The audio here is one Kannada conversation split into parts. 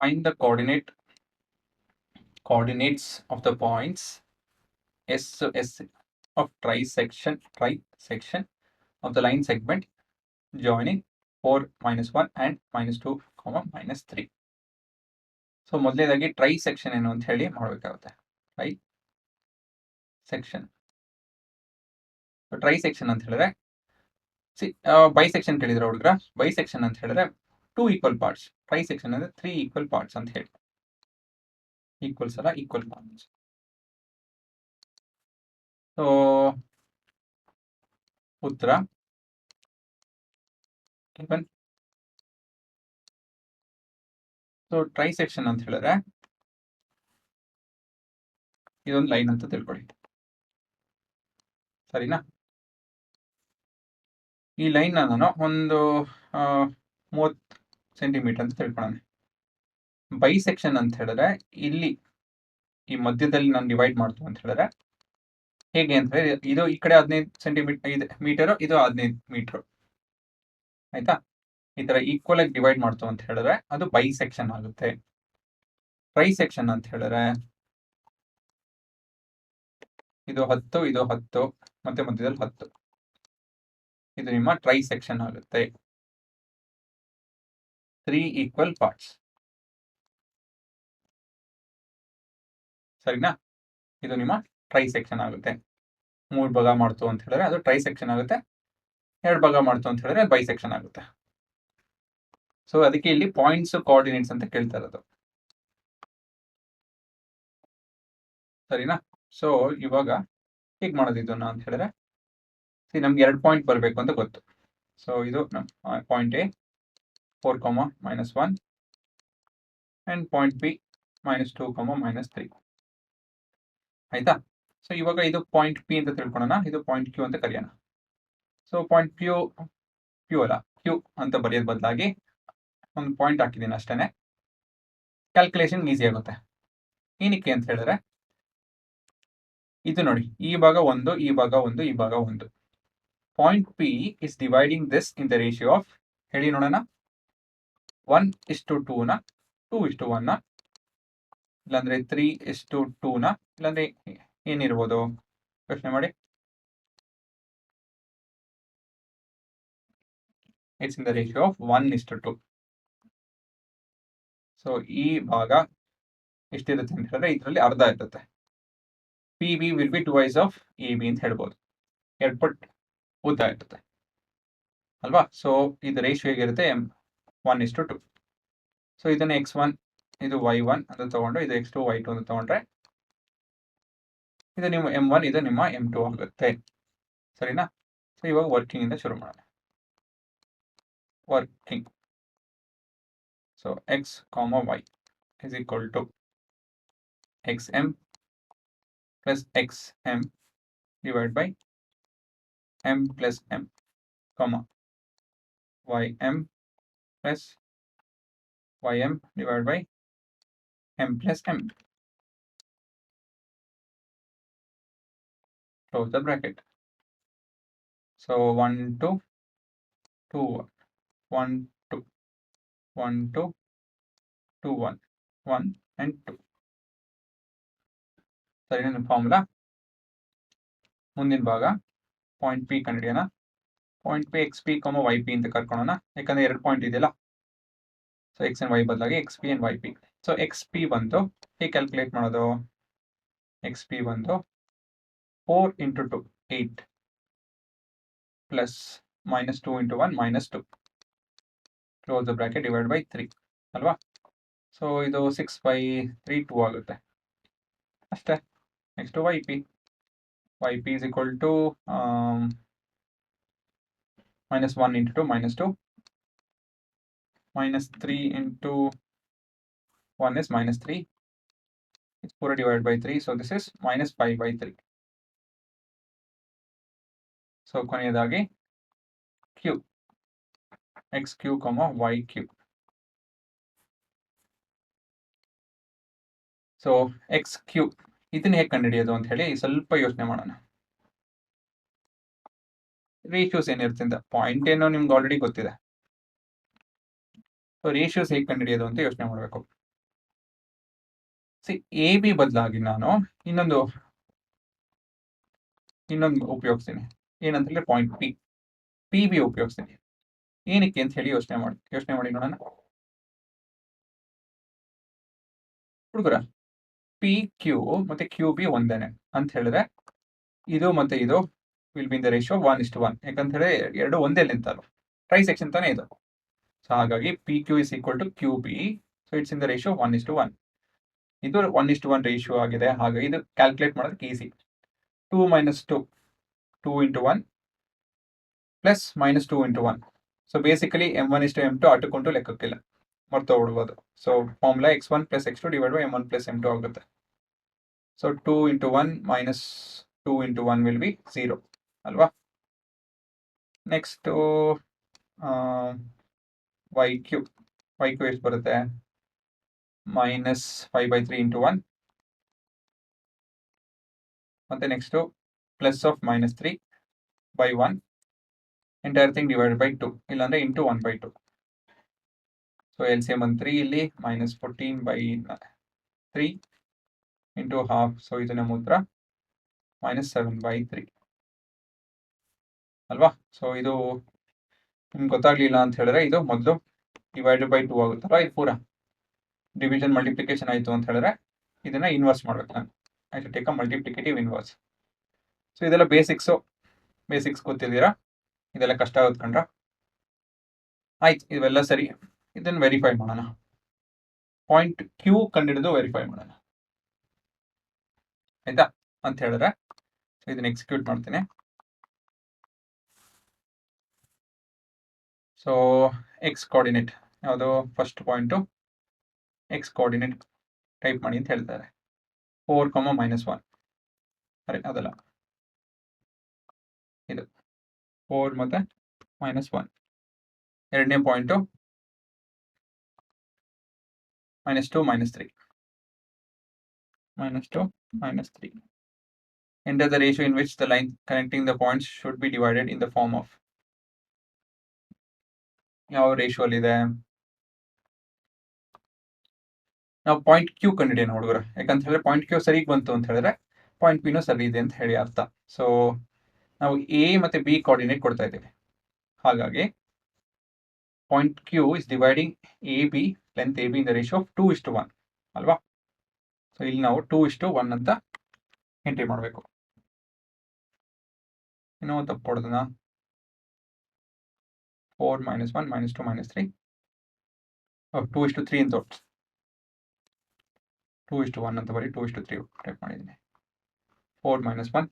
Find the coordinates of the points S of trisection of the line segment joining 4, -1 and -2, -3. So ಮೊದಲನೇದಾಗಿ ಟ್ರೈ ಸೆಕ್ಷನ್ ಏನು ಅಂತ ಹೇಳಿ ಮಾಡಬೇಕಾಗುತ್ತೆ. ಟ್ರೈ ಸೆಕ್ಷನ್ ಅಂತ ಹೇಳಿದ್ರೆ ಬೈಸೆಕ್ಷನ್ ಕೇಳಿದ್ರೆ ಹುಡುಗ್ರ, ಬೈಸೆಕ್ಷನ್ ಅಂತ ಹೇಳಿದ್ರೆ 2 ಈಕ್ವಲ್ ಪಾರ್ಟ್ಸ್. ಟ್ರೈ ಸೆಕ್ಷನ್ ಅಂದ್ರೆ 3 ಈಕ್ವಲ್ ಪಾರ್ಟ್ಸ್ ಅಂತ ಹೇಳಿ. ಈಕ್ವಲ್ಸ್ ಅಲ್ಲ, ಈಕ್ವಲ್ ಪಾರ್ಟ್ಸ್. ಸೊ ಉತ್ತರ ಗಿವನ್. ಸೊ ಟ್ರೈ ಸೆಕ್ಷನ್ ಅಂತ ಹೇಳಿದ್ರೆ ಇದೊಂದು ಲೈನ್ ಅಂತ ತಿಳ್ಕೊಳ್ಳಿ, ಸರಿನಾ? ಈ ಲೈನ್ ನಾನು ಒಂದು 30 ಸೆಂಟಿಮೀಟರ್ ಅಂತ ತಿಳ್ಕೊಳ್ಳೋಣ. ಬೈಸೆಕ್ಷನ್ ಅಂತ ಹೇಳಿದ್ರೆ ಇಲ್ಲಿ ಈ ಮಧ್ಯದಲ್ಲಿ ನಾನು ಡಿವೈಡ್ ಮಾಡ್ತು ಅಂತ ಹೇಳಿದ್ರೆ ಹೇಗೆ ಅಂತ ಹೇಳಿದ್ರೆ ಇದು ಈ ಕಡೆ 15 ಸೆಂಟಿಮೀಟರ್, ಇದು 15 ಮೀಟರ್, ಆಯ್ತಾ? ಈ ತರ ಈಕ್ವಲ್ ಆಗಿ ಡಿವೈಡ್ ಮಾಡ್ತು ಅಂತ ಹೇಳಿದ್ರೆ ಅದು ಬೈಸೆಕ್ಷನ್ ಆಗುತ್ತೆ. ಟ್ರೈ ಸೆಕ್ಷನ್ ಅಂತ ಹೇಳಿದ್ರೆ ಇದು 10, ಇದು 10, ಮತ್ತೆ ಮಧ್ಯದಲ್ಲಿ 10, ಇದು ನಿಮ್ಮ ಟ್ರೈ ಸೆಕ್ಷನ್ ಆಗುತ್ತೆ. 3 ಈಕ್ವಲ್ ಪಾರ್ಟ್ಸ್, ಸರಿನಾ? ಇದು ನಿಮ್ಮ ಟ್ರೈ ಸೆಕ್ಷನ್ ಆಗುತ್ತೆ. 3 ಭಾಗ ಮಾಡ್ತು ಅಂತ ಹೇಳಿದ್ರೆ ಅದು ಟ್ರೈ ಸೆಕ್ಷನ್ ಆಗುತ್ತೆ. 2 ಭಾಗ ಮಾಡ್ತು ಅಂತ ಹೇಳಿದ್ರೆ ಬೈಸೆಕ್ಷನ್ ಆಗುತ್ತೆ. ಸೊ ಅದಕ್ಕೆ ಇಲ್ಲಿ ಪಾಯಿಂಟ್ಸ್ ಕೋಆರ್ಡಿನೇಟ್ಸ್ ಅಂತ ಕೇಳ್ತಾ ಇರೋದು, ಸರಿನಾ? ಸೊ ಇವಾಗ ಹೇಗೆ ಮಾಡೋದು ಇದನ್ನ ಅಂತ ಹೇಳಿದ್ರೆ ನಮ್ಗೆ 2 ಪಾಯಿಂಟ್ ಬರಬೇಕು ಅಂತ ಗೊತ್ತು. ಸೊ ಇದು point A 4, -1 and point B -2, -3, ಆಯ್ತಾ? ಸೊ ಇವಾಗ ಇದು ಪಾಯಿಂಟ್ ಪಿ ಅಂತ ತಿಳ್ಕೊಳ್ಳೋಣ, ಇದು ಪಾಯಿಂಟ್ ಕ್ಯೂ ಅಂತ ಕರೆಯೋಣ. ಸೊ ಪಾಯಿಂಟ್ ಕ್ಯೂ ಅಲ್ಲ, ಕ್ಯೂ ಅಂತ ಬರೆಯೋದ್ ಬದಲಾಗಿ ಒಂದು ಪಾಯಿಂಟ್ ಹಾಕಿದ್ದೀನಿ ಅಷ್ಟೇನೆ. ಕ್ಯಾಲ್ಕುಲೇಷನ್ ಈಸಿ ಆಗುತ್ತೆ. ಏನಕ್ಕೆ ಅಂತ ಹೇಳಿದ್ರೆ ಇದು ನೋಡಿ, ಈ ಭಾಗ 1, ಈ ಭಾಗ 1, ಈ ಭಾಗ 1. Point P is dividing this in the ratio of, ಹೇಳಿ ನೋಡೋಣ, 1:2 ನ 2:1 ನ, ಇಲ್ಲಾಂದ್ರೆ 3:2 ನ, ಇಲ್ಲಾಂದ್ರೆ ಏನಿರ್ಬೋದು ಯೋಚನೆ ಮಾಡಿ. It's in the ratio of 1:2. So ಈ ಭಾಗ ಎಷ್ಟಿರುತ್ತೆ ಅಂತ ಹೇಳಿದ್ರೆ ಇದರಲ್ಲಿ ಅರ್ಧ ಇರುತ್ತೆ. P B will be twice of A B ಅಂತ ಹೇಳ್ಬೋದು. 2 ಪಟ್ಟು ಉದ್ದ ಇರುತ್ತೆ ಅಲ್ವಾ? ಸೊ ಇದು ರೇಷಿಯೋ ಹೇಗಿರುತ್ತೆ, 1:2. ಸೊ ಇದನ್ನ x1, ಇದು y1 ಅಂತ ತಗೊಂಡು, ಇದು x2, y2 ಅಂತ ತಗೊಂಡ್ರೆ ಇದು ನಿಮ್ಮ m1, ಇದು ನಿಮ್ಮ m2 ಆಗುತ್ತೆ, ಸರಿನಾ? ಸೊ ಇವಾಗ ವರ್ಕಿಂಗ್ ಇಂದ ಶುರು ಮಾಡೋಣ. Working. So x, y is equal to xm plus xm divided by m plus m, ym plus ym divided by m plus m. Close the bracket. So 1, 2, 2, 1, 2, 1, 2, 2, 1, 1 and 2. ಸರಿನಾ ನಿಮ್ಮ ಫಾರ್ಮುಲಾ? ಮುಂದಿನ ಭಾಗ ಪಾಯಿಂಟ್ ಪಿ ಕಂಡುಹಿಡಿಯೋಣ. Point P X P, Y P ಅಂತ ಕರ್ಕೊಳ್ಳೋಣ, ಯಾಕಂದ್ರೆ 2 ಪಾಯಿಂಟ್ ಇದೆಯಲ್ಲ. ಸೊ ಎಕ್ಸ್ ಅಂಡ್ ವೈ ಬದಲಾಗಿ X P and Y P. So X P ಬಂದು ಹೇಗೆ ಕ್ಯಾಲ್ಕುಲೇಟ್ ಮಾಡೋದು? ಎಕ್ಸ್ ಪಿ ಬಂದು 4 × 2 8 plus -2 × 1 -2, close the bracket, divide by 3 ಅಲ್ವಾ? ಸೊ ಇದು 6/3 2 ಆಗುತ್ತೆ ಅಷ್ಟೇ. Next Y P is equal to -1 × 2 -2, -3 × 1 is -3, it's pura divided by 3, so this is -5/3. So ಕೊನೆಯದಾಗಿ q, xq, yq. So xq ಇದನ್ನ ಹೇಗೆ ಕಂಡುಹಿಡಿಯೋದು ಅಂತ ಹೇಳಿ ಸ್ವಲ್ಪ ಯೋಚನೆ ಮಾಡೋಣ. ರೇಷಿಯೋಸ್ ಏನಿರುತ್ತೆ ಅಂತ, ಪಾಯಿಂಟ್ ಏನೋ ನಿಮ್ಗೆ ಆಲ್ರೆಡಿ ಗೊತ್ತಿದೆ. ಸೊ ರೇಷಿಯೋಸ್ ಹೇಗೆ ಕಂಡುಹಿಡಿಯೋದು ಅಂತ ಯೋಚನೆ ಮಾಡಬೇಕು. ಎ ಬಿ ಬದಲಾಗಿ ನಾನು ಇನ್ನೊಂದು ಉಪಯೋಗಿಸ್ತೀನಿ. ಏನಂತ ಹೇಳಿದ್ರೆ ಪಾಯಿಂಟ್ ಪಿ ಬಿ ಉಪಯೋಗಿಸ್ತೀನಿ. ಏನಕ್ಕೆ ಅಂತ ಹೇಳಿ ಯೋಚನೆ ಮಾಡಿ ನೋಡೋಣ. ಹುಡುಗರ ಪಿ ಕ್ಯೂ ಮತ್ತೆ ಕ್ಯೂ ಬಿ ಒಂದೇನೆ ಅಂತ ಹೇಳಿದ್ರೆ ಇದು ಮತ್ತೆ ಇದು will be in the ratio 1:1. ಯಾಕಂತ ಹೇಳಿದ್ರೆ ಎರಡು ಒಂದೇ ಲೆಂತ್ ಅಲ್ಲ, ಟ್ರೈ ಸೆಕ್ಷನ್ ತಾನೇ ಇದು. ಸೊ ಹಾಗಾಗಿ P Q is equal to Q B. So it's in the ratio 1:1. ಇದು 1:1 ರೇಷಿಯೋ ಆಗಿದೆ. ಹಾಗಾಗಿ ಇದು ಕ್ಯಾಲ್ಕುಲೇಟ್ ಮಾಡೋದಕ್ಕೆ easy. 2 - 2 2 × 1 plus -2 × 1. So basically m1:m2 ಅಟುಕೊಂಡು ಲೆಕ್ಕಕ್ಕಿಲ್ಲ, ಮರ್ತೋಗ್ಬಿಡ್ಬೋದು. So formula x1 + x2 divide by m1 + m2 ಆಗುತ್ತೆ. ಸೊ 2 × 1 - 2 × 1 ವಿಲ್ ಬಿ 0 ಅಲ್ವಾ. ನೆಕ್ಸ್ಟ್ ವೈ ಕ್ಯೂ ಎಷ್ಟು ಬರುತ್ತೆ? -5/3 × 1 ಮತ್ತೆ next plus of -3/1 entire thing divided by 2, ಇಲ್ಲಾಂದ್ರೆ ಇಂಟು 1/2. ಸೊ LCM 3 ಇಲ್ಲಿ -14/3 ಇಂಟು ಹಾಫ್. ಸೊ ಇದು ನಮ್ಮ ಉತ್ತರ -7/3 ಅಲ್ವಾ. ಸೊ ಇದು ನಿಮ್ಗೆ ಗೊತ್ತಾಗ್ಲಿಲ್ಲ ಅಂತ ಹೇಳಿದ್ರೆ ಇದು ಮೊದಲು ಡಿವೈಡೆಡ್ ಬೈ 2 ಆಗುತ್ತಲ್ವಾ. ಇದು ಪೂರ ಡಿವಿಷನ್ ಮಲ್ಟಿಪ್ಲಿಕೇಶನ್ ಆಯಿತು ಅಂತ ಹೇಳಿದ್ರೆ ಇದನ್ನ ಇನ್ವರ್ಸ್ ಮಾಡ್ಬೇಕು ನಾನು. I should take a multiplicative inverse. So ಇದೆಲ್ಲ ಬೇಸಿಕ್ಸ್ ಗೊತ್ತಿದ್ದೀರಾ, ಇದೆಲ್ಲ ಕಷ್ಟ ಆಗುತ್ತೆ ಕಂಡ್ರ. ಆಯ್ತು, ಇವೆಲ್ಲ ಸರಿ. ಇದನ್ನು ವೆರಿಫೈ ಮಾಡೋಣ. ಪಾಯಿಂಟ್ ಕ್ಯೂ ಕಂಡಿಡಿದು ವೆರಿಫೈ ಮಾಡೋಣ ಆಯ್ತಾ ಅಂತ ಹೇಳಿದ್ರೆ ಇದನ್ನ ಎಕ್ಸಿಕ್ಯೂಟ್ ಮಾಡ್ತೀನಿ. ಸೊ ಎಕ್ಸ್ ಕೋಆರ್ಡಿನೇಟ್ ಯಾವುದು? First point X coordinate type ಮಾಡಿ ಅಂತ ಹೇಳ್ತಾರೆ. 4, -1 ಸರಿ, ಅದಲ್ಲ, ಇದು 4 ಮತ್ತೆ -1. ಎರಡನೇ point -2 - 3 -2 - 3. Enter the ratio in which the line connecting the points should be divided in the form of. ಯಾವ ರೇಷಿಯೋ ಅಲ್ಲಿ ಇದೆ? ನಾವು ಪಾಯಿಂಟ್ ಕ್ಯೂ ಕಂಡಿಡಿಯೋಣ ಹುಡುಗರು. ಯಾಕಂತ ಹೇಳಿದ್ರೆ ಪಾಯಿಂಟ್ ಕ್ಯೂ ಸರಿಗೆ ಬಂತು ಅಂತ ಹೇಳಿದ್ರೆ ಪಾಯಿಂಟ್ ಪಿನೂ ಸರಿ ಇದೆ ಅಂತ ಹೇಳಿ ಅರ್ಥ. ಸೊ ನಾವು ಎ ಮತ್ತೆ ಬಿ ಕೋಆರ್ಡಿನೇಟ್ ಕೊಡ್ತಾ ಇದ್ದೀವಿ. ಹಾಗಾಗಿ point Q is dividing A B length A B in the ratio of 2:1 ಅಲ್ವಾ. ಸೊ ಇಲ್ಲಿ ನಾವು 2:1 ಅಂತ ಎಂಟ್ರಿ ಮಾಡಬೇಕು. ಇನ್ನೂ ತಪ್ಪು ಹೊಡೆದ 4 - 1 -2 - 3 2:3 ಅಂತ 2:1 ಅಂತ ಬರೀ 2:3 ಟೈಪ್ ಮಾಡಿದ್ದೀನಿ. 4 - 1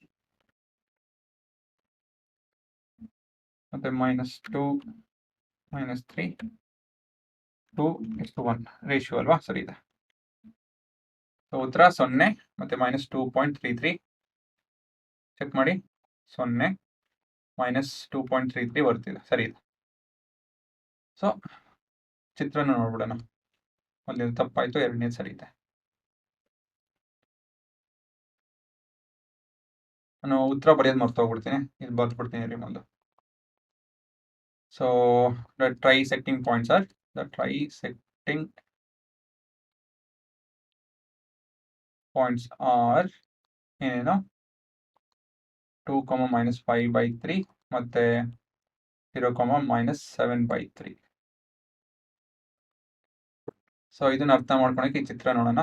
ಮತ್ತೆ -2 - 3 2:1 ರೇಷಿಯೋ ಅಲ್ವಾ, ಸರಿ ಇದೆ. ಸೊ ಉತ್ತರ 0 ಮತ್ತೆ -2.33 ಚೆಕ್ ಮಾಡಿ. 0 -2.33 ಬರ್ತಿದೆ, ಸರಿ ಇದೆ. ಸೊ ಚಿತ್ರನ ನೋಡ್ಬಿಡೋಣ. ಒಂದೇದು ತಪ್ಪಾಯ್ತು, ಎರಡನೇದು ಸರಿ ಇದೆ. ನಾನು ಉತ್ತರ ಬರೆಯೋದು ಮರ್ತೋಗ್ಬಿಡ್ತೀನಿ, ಇದು ಬರ್ದ್ಬಿಡ್ತೀನಿ ರೀ ಮೊದಲು. So the trisecting points are ಏನೇನು 2, -5/3 ಮತ್ತೆ 0, -7/3. ಸೊ ಇದನ್ನ ಅರ್ಥ ಮಾಡ್ಕೊಳಕ್ಕೆ ಈ ಚಿತ್ರ ನೋಡೋಣ.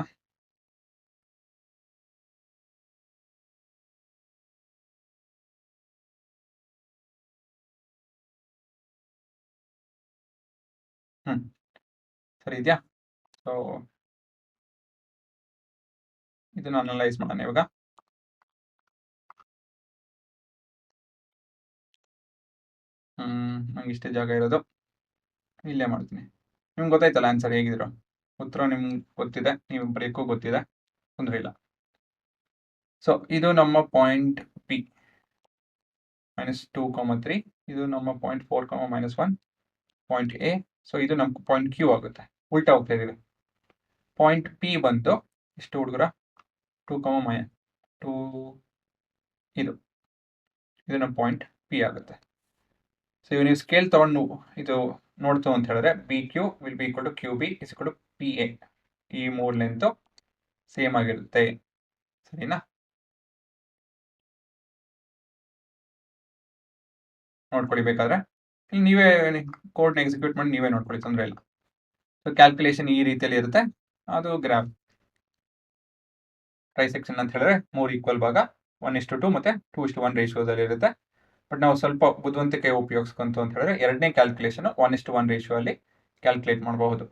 ಸರಿ ಇದೆಯಾ? ಸೊ ಇದನ್ನ ಅನಲೈಸ್ ಮಾಡೋಣ ಇವಾಗ. ನಂಗೆ ಇಷ್ಟೇ ಜಾಗ ಇರೋದು, ಇಲ್ಲೇ ಮಾಡ್ತೀನಿ. ನಿಮ್ಗೆ ಗೊತ್ತಾಯ್ತಲ್ಲ ಆನ್ಸರ್ ಹೇಗಿದ್ರು. ಉತ್ತರ ನಿಮ್ಗೆ ಗೊತ್ತಿದೆ, ನೀವು ಬರೆಯೋಕ್ಕೂ ಗೊತ್ತಿದೆ, ತೊಂದರೆ ಇಲ್ಲ. ಸೊ ಇದು ನಮ್ಮ ಪಾಯಿಂಟ್ ಪಿ -2, 3. ಇದು ನಮ್ಮ ಪಾಯಿಂಟ್ 4, -1 ಪಾಯಿಂಟ್ ಎ. ಸೊ ಇದು ನಮ್ಮ ಪಾಯಿಂಟ್ ಕ್ಯೂ ಆಗುತ್ತೆ. ಉಲ್ಟಾ ಹೋಗ್ತಾ ಇದೀವಿ. ಪಾಯಿಂಟ್ ಪಿ ಬಂತು ಇಷ್ಟು ಹುಡುಗರ 2, 2 ಇದು ನಮ್ಮ ಪಾಯಿಂಟ್ ಪಿ ಆಗುತ್ತೆ. ಸೊ ಇವು ನೀವು ಸ್ಕೇಲ್ ತಗೊಂಡು ಇದು ನೋಡ್ತು ಅಂತ ಹೇಳಿದ್ರೆ B Q will be equal to Q B is equal to P A. ಈ 3 ಲೆಂತು ಸೇಮ್ ಆಗಿರುತ್ತೆ. ಸರಿನಾ? ನೋಡ್ಕೊಳ್ಳಿ ಬೇಕಾದ್ರೆ. ಇಲ್ಲಿ ನೀವೇ ಕೋಡ್ನ ಎಕ್ಸಿಕ್ಯೂಟ್ ಮಾಡಿ ನೀವೇ ನೋಡ್ಕೊಳ್ಳಿ, ತೊಂದರೆ ಇಲ್ಲ. ಸೊ ಕ್ಯಾಲ್ಕುಲೇಷನ್ ಈ ರೀತಿಯಲ್ಲಿ ಇರುತ್ತೆ. ಅದು ಗ್ರಾಫ್ ಟ್ರೈಸೆಕ್ಷನ್ ಅಂತ ಹೇಳಿದ್ರೆ 3 ಈಕ್ವಲ್ ಭಾಗ 1:2 ಮತ್ತೆ 2:1 ರೇಷಿಯೋದಲ್ಲಿ ಇರುತ್ತೆ. ಬಟ್ ನಾವು ಸ್ವಲ್ಪ ಬುದ್ಧಿವಂತಿಕೆ ಉಪಯೋಗಿಸ್ಕೊಂತು ಅಂತ ಹೇಳಿದ್ರೆ ಎರಡನೇ ಕ್ಯಾಲ್ಕುಲೇಷನ್ 1:1 ರೇಷಿಯೋ ಅಲ್ಲಿ ಕ್ಯಾಲ್ಕುಲೇಟ್ ಮಾಡಬಹುದು.